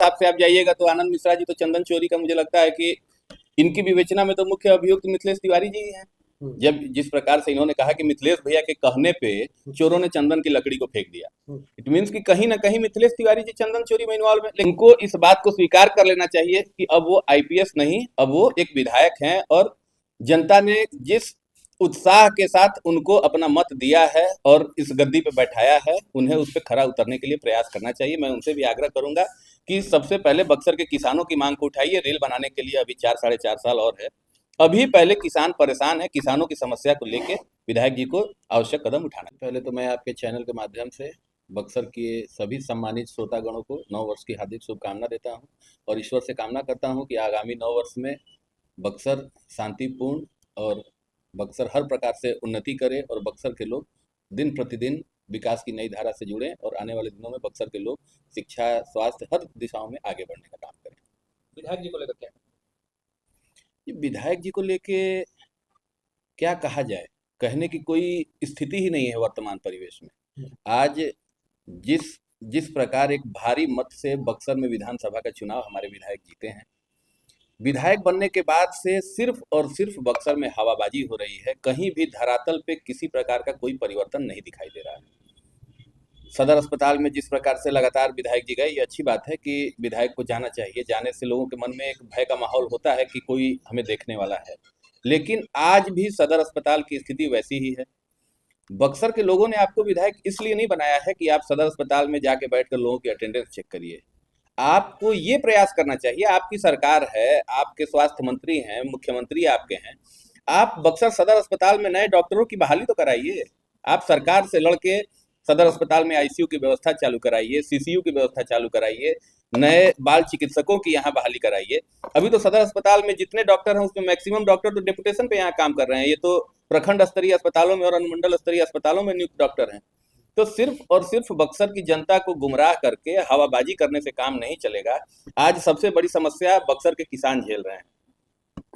हिसाब से आप जाइएगा तो आनंद मिश्रा जी तो चंदन चोरी का मुझे लगता है कि इनकी विवेचना में तो मुख्य अभियुक्त मिथिलेश तिवारी जी ही हैं। जब जिस प्रकार से इन्होंने कहा कि मिथिलेश भैया के कहने पे चोरों ने चंदन की लकड़ी को फेंक दिया, इट मीन्स कि कहीं ना कहीं मिथिलेश तिवारी जी चंदन चोरी में इन्वॉल्व है। उनको इस बात को स्वीकार कर लेना चाहिए कि अब वो आईपीएस नहीं, अब वो एक विधायक हैं और जनता ने जिस उत्साह के साथ उनको अपना मत दिया है और इस गद्दी पे बैठाया है, उन्हें उस पर खरा उतरने के लिए प्रयास करना चाहिए। मैं उनसे भी आग्रह करूंगा कि सबसे पहले बक्सर के किसानों की मांग को उठाइए। रेल बनाने के लिए अभी 4-4.5 साल और है। अभी पहले किसान परेशान है, किसानों की समस्या को लेके विधायक जी को आवश्यक कदम उठाना। पहले तो मैं आपके चैनल के माध्यम से बक्सर के सभी सम्मानित श्रोतागणों को नव वर्ष की हार्दिक शुभकामना देता हूं और ईश्वर से कामना करता हूं कि आगामी नव वर्ष में बक्सर शांतिपूर्ण और बक्सर हर प्रकार से उन्नति करे और बक्सर के लोग दिन प्रतिदिन विकास की नई धारा से जुड़ें और आने वाले दिनों में बक्सर के लोग शिक्षा, स्वास्थ्य हर दिशाओं में आगे बढ़ने का काम करें। विधायक जी को लेकर क्या? ये विधायक जी को लेके क्या कहा जाए, कहने की कोई स्थिति ही नहीं है वर्तमान परिवेश में। आज जिस जिस प्रकार एक भारी मत से बक्सर में विधानसभा का चुनाव हमारे विधायक जीते हैं, विधायक बनने के बाद से सिर्फ और सिर्फ बक्सर में हवाबाजी हो रही है। कहीं भी धरातल पे किसी प्रकार का कोई परिवर्तन नहीं दिखाई दे रहा है। सदर अस्पताल में जिस प्रकार से लगातार विधायक जी गए, ये अच्छी बात है कि विधायक को जाना चाहिए। जाने से लोगों के मन में एक भय का माहौल होता है कि कोई हमें देखने वाला है, लेकिन आज भी सदर अस्पताल की स्थिति वैसी ही है। बक्सर के लोगों ने आपको विधायक इसलिए नहीं बनाया है कि आप सदर अस्पताल में जाके बैठकर लोगों की अटेंडेंस चेक करिए। आपको ये प्रयास करना चाहिए, आपकी सरकार है, आपके स्वास्थ्य मंत्री हैं, मुख्यमंत्री आपके हैं, आप बक्सर सदर अस्पताल में नए डॉक्टरों की बहाली तो कराइए। आप सरकार से लड़के सदर अस्पताल में आईसीयू की व्यवस्था चालू कराइए, सीसीयू की व्यवस्था चालू कराइए, नए बाल चिकित्सकों की यहाँ बहाली कराइए। अभी तो सदर अस्पताल में जितने डॉक्टर हैं उसमें मैक्सिमम डॉक्टर तो डेपुटेशन पे यहाँ काम कर रहे हैं। ये तो प्रखंड स्तरीय अस्पतालों में और अनुमंडल स्तरीय अस्पतालों में नियुक्त डॉक्टर हैं। तो सिर्फ और सिर्फ बक्सर की जनता को गुमराह करके हवाबाजी करने से काम नहीं चलेगा। आज सबसे बड़ी समस्या बक्सर के किसान झेल रहे हैं।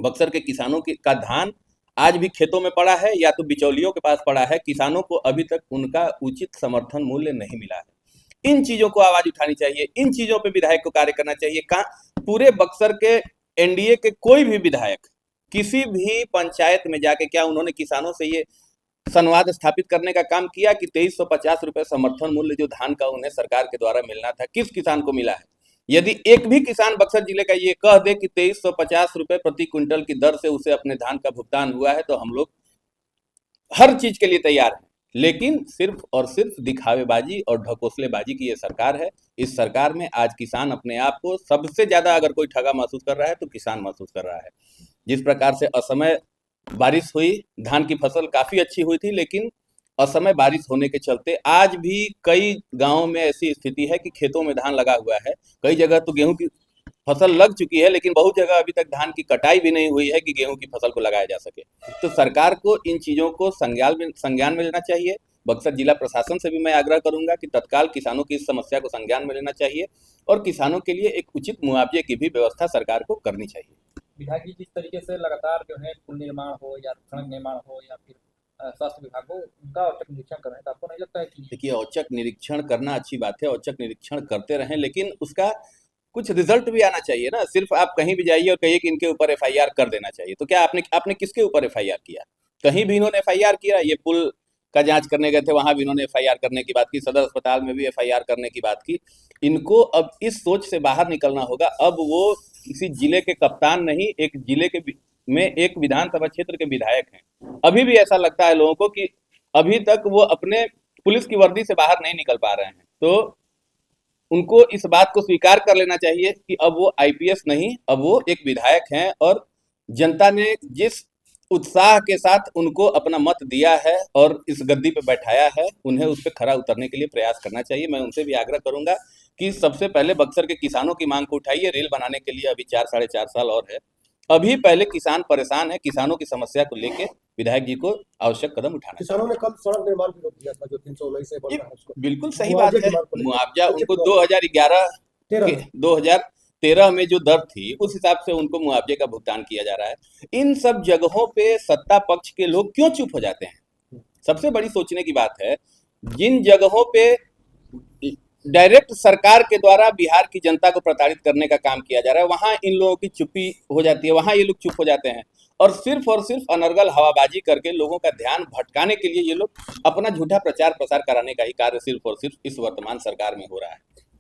बक्सर के किसानों का धान आज भी खेतों में पड़ा है या तो बिचौलियों के पास पड़ा है। किसानों को अभी तक उनका उचित समर्थन मूल्य नहीं मिला है। इन चीजों को आवाज उठानी चाहिए, इन चीजों पे विधायक को कार्य करना चाहिए। पूरे बक्सर के एनडीए के कोई भी विधायक किसी भी पंचायत में जाके क्या उन्होंने किसानों से ये संवाद स्थापित करने का काम किया कि 2350 रुपए समर्थन मूल्य जो धान का उन्हें सरकार के द्वारा मिलना था, किस किसान को मिला है? यदि एक भी किसान बक्सर जिले का ये कह दे कि 2350 रुपए प्रति क्विंटल की दर से उसे अपने धान का भुगतान हुआ है, तो हम लोग हर चीज के लिए तैयार हैं। लेकिन सिर्फ और सिर्फ दिखावेबाजी और ढकोसलेबाजी की ये सरकार है। इस सरकार में आज किसान अपने आप को सबसे ज्यादा अगर कोई ठगा महसूस कर रहा है तो किसान महसूस कर रहा है। जिस प्रकार से असमय बारिश हुई, धान की फसल काफी अच्छी हुई थी, लेकिन असमय बारिश होने के चलते आज भी कई गांवों में ऐसी स्थिति है कि खेतों में धान लगा हुआ है। कई जगह तो गेहूं की फसल लग चुकी है, लेकिन बहुत जगह अभी तक धान की कटाई भी नहीं हुई है कि गेहूं की फसल को लगाया जा सके। तो सरकार को इन चीजों को संज्ञान में लेना चाहिए। बक्सर जिला प्रशासन से भी मैं आग्रह करूंगा कि तत्काल किसानों की इस समस्या को संज्ञान में लेना चाहिए और किसानों के लिए एक उचित मुआवजे की भी व्यवस्था सरकार को करनी चाहिए। विधायक जी जिस तरीके से लगातार जो है पुल निर्माण हो या सड़क निर्माण हो या फिर स्वास्थ्य विभाग हो, उनका औचक निरीक्षण कर रहे हैं, तो आपको नहीं लगता है कि देखिए, औचक निरीक्षण करना अच्छी बात है, औचक निरीक्षण करते रहें, लेकिन उसका कुछ रिजल्ट भी आना चाहिए ना। सिर्फ आप कहीं भी जाइए और कहिए कि इनके ऊपर एफआईआर कर देना चाहिए, तो क्या आपने किसके ऊपर एफआईआर किया? कहीं भी इन्होंने एफआईआर किया? ये पुल का जांच करने गए थे, वहां भी इन्होंने एफआईआर करने की बात की, सदर अस्पताल में भी एफआईआर करने की बात की। इनको अब इस सोच से बाहर निकलना होगा। अब वो किसी जिले के कप्तान नहीं, एक जिले के में एक विधानसभा क्षेत्र के विधायक हैं। अभी भी ऐसा लगता है लोगों को कि अभी तक वो अपने पुलिस की वर्दी से बाहर नहीं निकल पा रहे हैं। तो उनको इस बात को स्वीकार कर लेना चाहिए कि अब वो आईपीएस नहीं, अब वो एक विधायक हैं और जनता ने जिस उत्साह के साथ उनको अपना मत दिया है और इस गद्दी पे बैठाया है, उन्हें उस पर खरा उतरने के लिए प्रयास करना चाहिए। मैं उनसे भी आग्रह करूंगा कि सबसे पहले बक्सर के किसानों की मांग को उठाइए। रेल बनाने के लिए अभी 4-4.5 साल और है। अभी पहले किसान परेशान है, किसानों की समस्या को लेके विधायक जी को आवश्यक कदम उठाना। किसानों ने कल सड़क निर्माण भी रोक दिया था जो 319 से बन रहा है उसको। बिल्कुल सही बात है। मुआवजा उनको 13 2013 में जो दर थी उस हिसाब से उनको मुआवजे का भुगतान किया जा रहा है। इन सब जगहों पे सत्ता पक्ष के लोग क्यों चुप हो जाते हैं? सबसे बड़ी सोचने की बात है। जिन जगहों पे डायरेक्ट सरकार के द्वारा बिहार की जनता को प्रताड़ित करने का काम किया जा रहा है। वहां इन लोगों की चुप्पी हो जाती है, वहां ये लोग चुप हो जाते हैं और सिर्फ अनर्गल हवाबाजी करके लोगों का ध्यान भटकाने के लिए ये लोग अपना झूठा प्रचार प्रसार कराने का ही कार्य सिर्फ और सिर्फ इस वर्तमान सरकार में हो रहा है।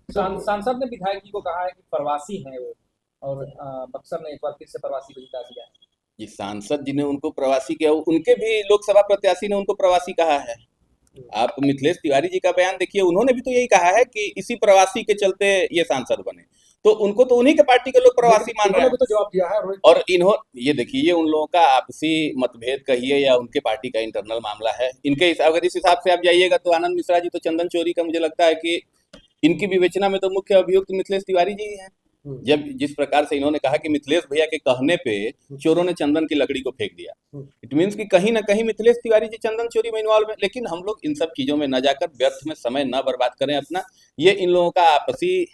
सांसद ने विधायक जी को कहा है कि प्रवासी हैं वो, और बक्सर ने एक बार फिर से प्रवासी को जिता दिया है। जी, सांसद जी ने उनको प्रवासी किया, उनके भी लोकसभा प्रत्याशी ने उनको प्रवासी कहा है। आप मिथिलेश तिवारी जी का बयान देखिए, उन्होंने भी तो यही कहा है कि इसी प्रवासी के चलते ये सांसद बने, तो उनको तो उन्हीं के पार्टी के लोग प्रवासी मान रहे हैं। भी तो जवाब दिया है और ये देखिए, ये उन लोगों का आपसी मतभेद कहिए या उनके पार्टी का इंटरनल मामला है। इनके अगर इस हिसाब से आप जाइएगा तो आनंद मिश्रा जी तो चंदन चोरी का मुझे लगता है कि इनकी विवेचना में तो मुख्य अभियुक्त मिथिलेश तिवारी जी ही हैं। जब जिस प्रकार से इन्होंने कहा कि मिथिलेश भैया के कहने पे चोरों ने चंदन की लकड़ी को फेंक दिया, इट मीन्स कि कहीं ना कहीं मिथिलेश तिवारी जी चंदन चोरी में इन्वॉल्व है। लेकिन हम लोग इन सब चीजों में न जाकर व्यर्थ में समय न बर्बाद करें अपना। ये इन लोगों का आपसी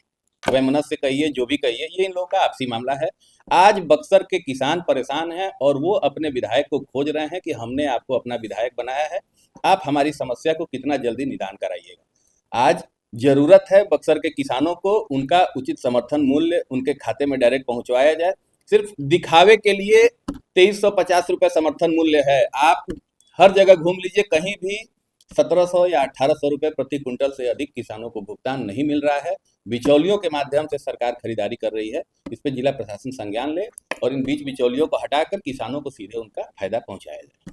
वैमनस्य कहिए, जो भी कहिए, ये इन लोगों का आपसी मामला है। आज बक्सर के किसान परेशान हैं और वो अपने विधायक को खोज रहे हैं कि हमने आपको अपना विधायक बनाया है, आप हमारी समस्या को कितना जल्दी निदान कराइएगा। आज जरूरत है बक्सर के किसानों को उनका उचित समर्थन मूल्य उनके खाते में डायरेक्ट पहुंचवाया जाए। सिर्फ दिखावे के लिए 2350 रुपये समर्थन मूल्य है। आप हर जगह घूम लीजिए, कहीं भी 1700 या 1800 रुपये प्रति क्विंटल से अधिक किसानों को भुगतान नहीं मिल रहा है। बिचौलियों के माध्यम से सरकार खरीदारी कर रही है। इस पर जिला प्रशासन संज्ञान ले और इन बीच बिचौलियों को हटाकर किसानों को सीधे उनका फायदा पहुंचाया जाए।